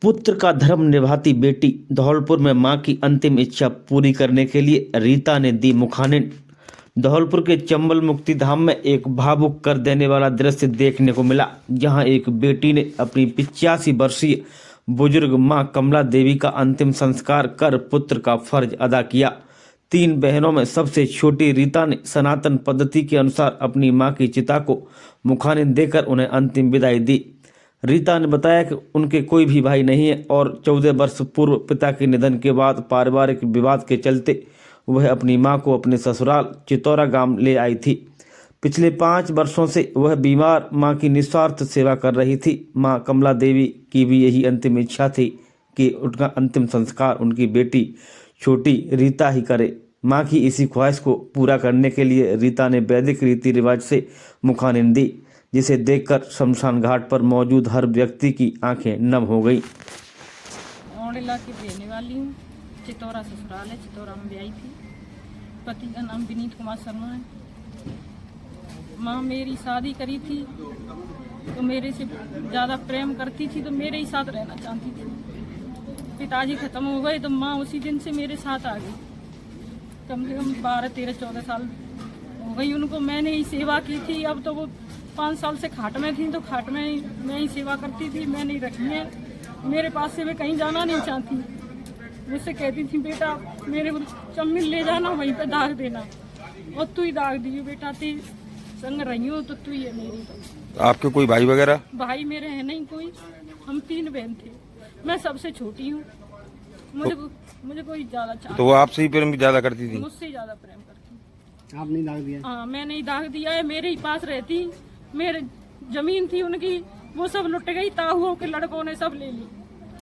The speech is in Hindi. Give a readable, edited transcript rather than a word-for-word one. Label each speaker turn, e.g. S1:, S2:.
S1: पुत्र का धर्म निभाती बेटी। धौलपुर में मां की अंतिम इच्छा पूरी करने के लिए रीता ने दी मुखानिन। धौलपुर के चंबल मुक्ति धाम में एक भावुक कर देने वाला दृश्य देखने को मिला, जहां एक बेटी ने अपनी 85 वर्षीय बुजुर्ग मां कमला देवी का अंतिम संस्कार कर पुत्र का फर्ज अदा किया। 3 बहनों में सबसे छोटी रीता ने सनातन पद्धति के अनुसार अपनी मां की चिता को मुखानिन देकर उन्हें अंतिम विदाई दी। रीता ने बताया कि उनके कोई भी भाई नहीं है और 14 वर्ष पूर्व पिता के निधन के बाद पारिवारिक विवाद के चलते वह अपनी मां को अपने ससुराल चितौरा गांव ले आई थी। पिछले 5 वर्षों से वह बीमार मां की निस्वार्थ सेवा कर रही थी। मां कमला देवी की भी यही अंतिम इच्छा थी कि उनका अंतिम संस्कार उनकी बेटी छोटी रीता ही करे। मां की इसी ख्वाहिश को पूरा करने के लिए रीता ने वैदिक रीति रिवाज से मुखानिन दी, जिसे देखकर शमशान घाट पर मौजूद हर व्यक्ति की आंखें नम हो गई।
S2: औड़ेला की रहने वाली हूँ। चितौरा ससुराल है, चितौरा में ब्याही थी। पति का नाम विनीत कुमार शर्मा है। माँ मेरी शादी करी थी तो मेरे से ज़्यादा प्रेम करती थी, तो मेरे ही साथ रहना चाहती थी। पिताजी खत्म हो गए तो माँ उसी दिन से मेरे साथ आ गई। कम से कम 12, 13, 14 साल हो गई उनको मैंने ही सेवा की थी। अब तो वो 5 साल से खाट में थी, तो खाट में मैं ही सेवा करती थी। मैं नहीं रखी है, मेरे पास से वे कहीं जाना नहीं चाहती। मुझसे कहती थी बेटा मेरे को चम्मिल ले जाना, वहीं पे दाग देना, और तू ही दाग दी बेटा, ती संग रही हो तो तू ही है मेरी। तो
S3: आपके कोई भाई वगैरह?
S2: भाई मेरे है नहीं कोई, हम 3 बहन थे, मैं सबसे छोटी हूँ। मुझे कोई ज्यादा चाहता,
S3: तो वो आपसे ही प्रेम ज्यादा करती थी?
S2: मुझसे ज्यादा प्रेम करती।
S4: आप नहीं दाग दिया?
S2: हाँ मैंने ही दाग दिया है। मेरे ही पास रहती, मेरे जमीन थी उनकी, वो सब लुट गई। ताहुओं के लड़कों ने सब ले ली।